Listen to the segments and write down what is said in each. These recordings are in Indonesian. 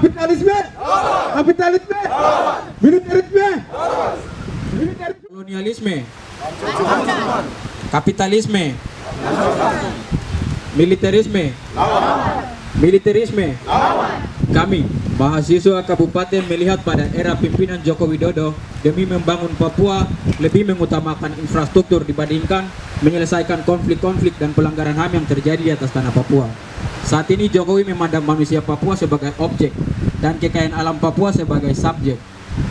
Kapitalisme, kapitalisme, militerisme, kolonialisme, kapitalisme, militerisme, militerisme. Kami, mahasiswa kabupaten melihat pada era pimpinan Joko Widodo demi membangun Papua lebih mengutamakan infrastruktur dibandingkan menyelesaikan konflik-konflik dan pelanggaran HAM yang terjadi di atas tanah Papua. Saat ini Jokowi memandang manusia Papua sebagai objek dan kekayaan alam Papua sebagai subjek.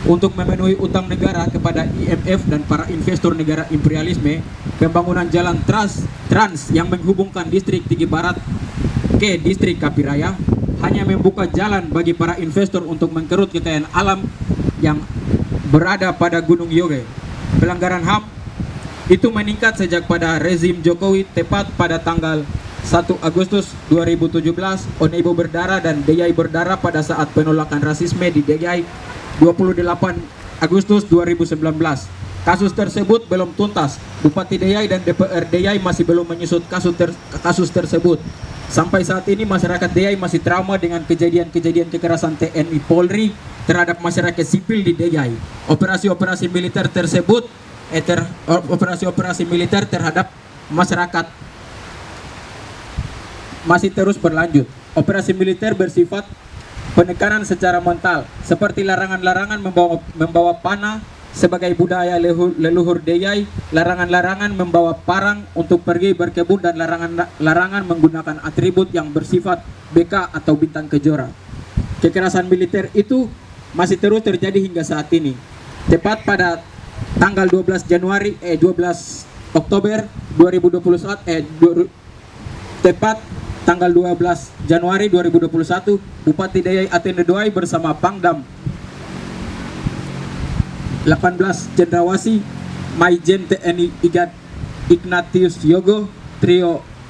Untuk memenuhi utang negara kepada IMF dan para investor negara imperialisme, pembangunan jalan trans yang menghubungkan distrik Tinggi Barat ke distrik Kapiraya hanya membuka jalan bagi para investor untuk mengkerut kekayaan alam yang berada pada Gunung Yoge. Pelanggaran HAM itu meningkat sejak pada rezim Jokowi tepat pada tanggal 1 Agustus 2017, Onebo berdarah dan Deyai berdarah pada saat penolakan rasisme di Deyai 28 Agustus 2019. Kasus tersebut belum tuntas. Bupati Deyai dan DPR Deyai masih belum menyusut kasus tersebut. Sampai saat ini masyarakat Deyai masih trauma dengan kejadian-kejadian kekerasan TNI Polri terhadap masyarakat sipil di Deyai. Operasi-operasi militer tersebut operasi-operasi militer terhadap masyarakat masih terus berlanjut. Operasi militer bersifat penekanan secara mental, seperti larangan-larangan membawa panah sebagai budaya leluhur Deyai, larangan-larangan membawa parang untuk pergi berkebun, dan larangan menggunakan atribut yang bersifat BK atau bintang kejora. Kekerasan militer itu masih terus terjadi hingga saat ini. Tepat pada tanggal 12 Oktober 2021 tepat tanggal 12 Januari 2021, Bupati Deyai Atene Doai bersama Pangdam 18 Cendrawasih Maijen TNI Ignatius Yogo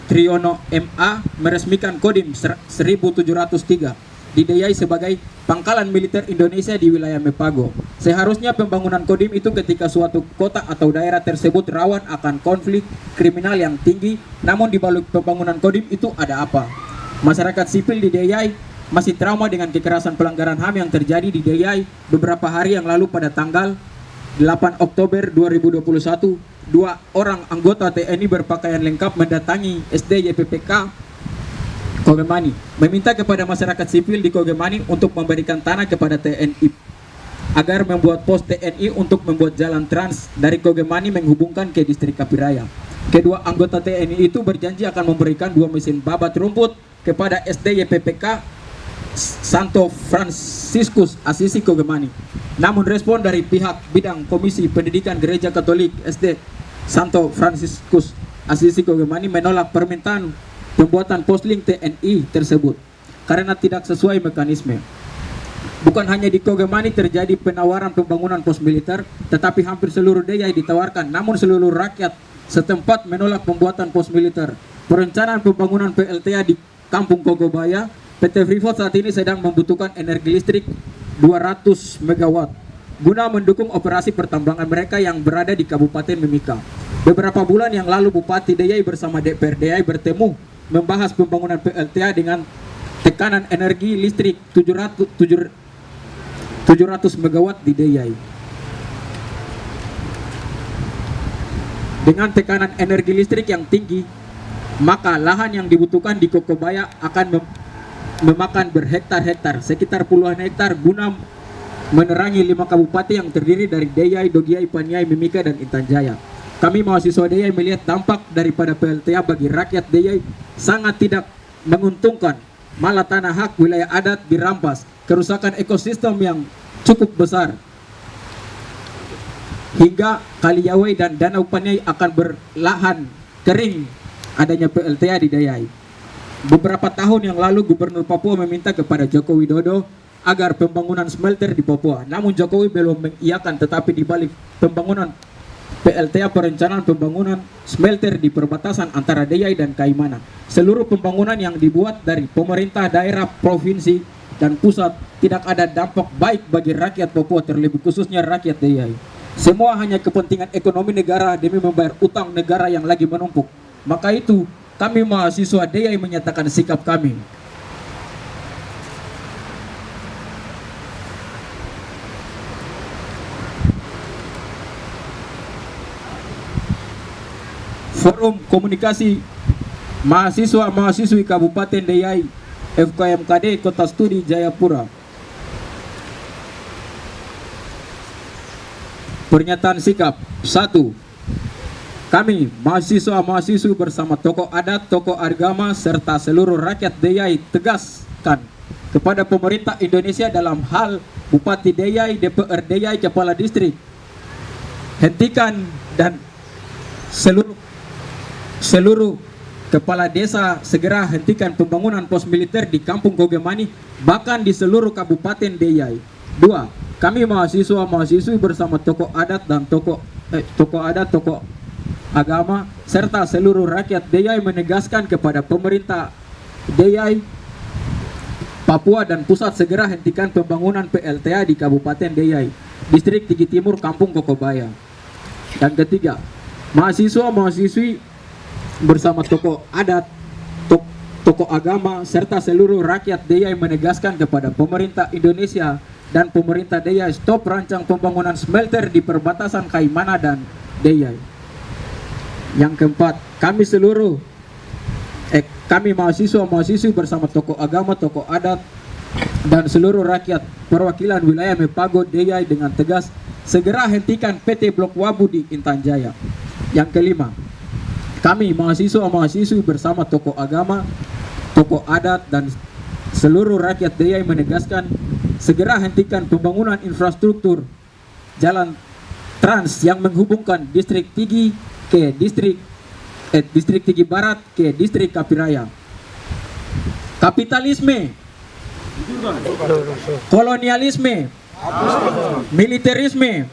Triono MA meresmikan Kodim 1703 di Deyai sebagai pangkalan militer Indonesia di wilayah Mepago. Seharusnya pembangunan Kodim itu ketika suatu kota atau daerah tersebut rawan akan konflik kriminal yang tinggi, namun di balik pembangunan Kodim itu ada apa? Masyarakat sipil di Deyai masih trauma dengan kekerasan pelanggaran HAM yang terjadi di Deyai beberapa hari yang lalu. Pada tanggal 8 Oktober 2021, 2 orang anggota TNI berpakaian lengkap mendatangi SD YPPK Kogemani, meminta kepada masyarakat sipil di Kogemani untuk memberikan tanah kepada TNI agar membuat pos TNI untuk membuat jalan trans dari Kogemani menghubungkan ke distrik Kapiraya. Kedua anggota TNI itu berjanji akan memberikan 2 mesin babat rumput kepada SD YPPK Santo Franciscus Asisi Kogemani. Namun respon dari pihak bidang Komisi Pendidikan Gereja Katolik SD Santo Franciscus Asisi Kogemani menolak permintaan pembuatan poslink TNI tersebut karena tidak sesuai mekanisme. Bukan hanya di Kogemani terjadi penawaran pembangunan pos militer, tetapi hampir seluruh Deyai ditawarkan, namun seluruh rakyat setempat menolak pembuatan pos militer. Perencanaan pembangunan PLTA di Kampung Kogobaya, PT Freeport saat ini sedang membutuhkan energi listrik 200 MW guna mendukung operasi pertambangan mereka yang berada di Kabupaten Mimika. Beberapa bulan yang lalu Bupati Deyai bersama DPR Deyai bertemu membahas pembangunan PLTA dengan tekanan energi listrik 700 MW di Deyai. Dengan tekanan energi listrik yang tinggi, maka lahan yang dibutuhkan di Kokobaya akan memakan berhektar-hektar, sekitar puluhan hektar, guna menerangi 5 kabupaten yang terdiri dari Deyai, Dogiai, Paniai, Mimika, dan Intan Jaya. Kami mahasiswa Deyai melihat dampak daripada PLTA bagi rakyat Deyai sangat tidak menguntungkan. Malah tanah hak wilayah adat dirampas, kerusakan ekosistem yang cukup besar, hingga Kali Yawai dan Danau Paniai akan berlahan kering adanya PLTA di Deyai. Beberapa tahun yang lalu Gubernur Papua meminta kepada Joko Widodo agar pembangunan smelter di Papua, namun Jokowi belum mengiyakan. Tetapi di balik pembangunan PLTA, perencanaan pembangunan smelter di perbatasan antara Deyai dan Kaimana, seluruh pembangunan yang dibuat dari pemerintah daerah, provinsi, dan pusat tidak ada dampak baik bagi rakyat Papua, terlebih khususnya rakyat Deyai. Semua hanya kepentingan ekonomi negara demi membayar utang negara yang lagi menumpuk. Maka itu kami mahasiswa Deyai menyatakan sikap kami. Forum Komunikasi Mahasiswa-Mahasiswi Kabupaten Deyai FKMKD Kota Studi Jayapura. Pernyataan sikap 1. Kami mahasiswa-mahasiswi bersama tokoh adat, tokoh agama, serta seluruh rakyat Deyai tegaskan kepada pemerintah Indonesia dalam hal Bupati Deyai, DPR Deyai, Kepala Distrik, hentikan dan seluruh kepala desa segera hentikan pembangunan pos militer di Kampung Gogemani, bahkan di seluruh Kabupaten Deyai. 2. Kami mahasiswa-mahasiswi bersama tokoh adat dan tokoh agama serta seluruh rakyat Deyai menegaskan kepada pemerintah Deyai, Papua dan pusat segera hentikan pembangunan PLTA di Kabupaten Deyai, Distrik Tigi Timur, Kampung Kokobaya. Dan ketiga, mahasiswa-mahasiswi bersama tokoh adat, tokoh agama serta seluruh rakyat Deyai menegaskan kepada pemerintah Indonesia dan pemerintah Deyai stop rancang pembangunan smelter di perbatasan Kaimana dan Deyai. Yang keempat, kami mahasiswa-mahasiswi bersama tokoh agama, tokoh adat dan seluruh rakyat perwakilan wilayah Mepago Deyai dengan tegas segera hentikan PT Blok Wabu di Intan Jaya. Yang kelima, kami mahasiswa-mahasiswi bersama tokoh agama, tokoh adat dan seluruh rakyat Deyai menegaskan segera hentikan pembangunan infrastruktur jalan trans yang menghubungkan Distrik Tigi ke Distrik Tigi Barat ke Distrik Kapiraya. Kapitalisme, kolonialisme, militerisme,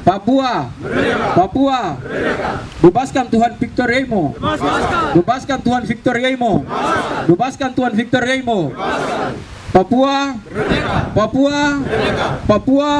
Papua, bebaskan Tuhan Victor Yemo, bebaskan Tuhan Victor Yemo, bebaskan Tuhan Victor Yemo, Papua, Papua, Papua,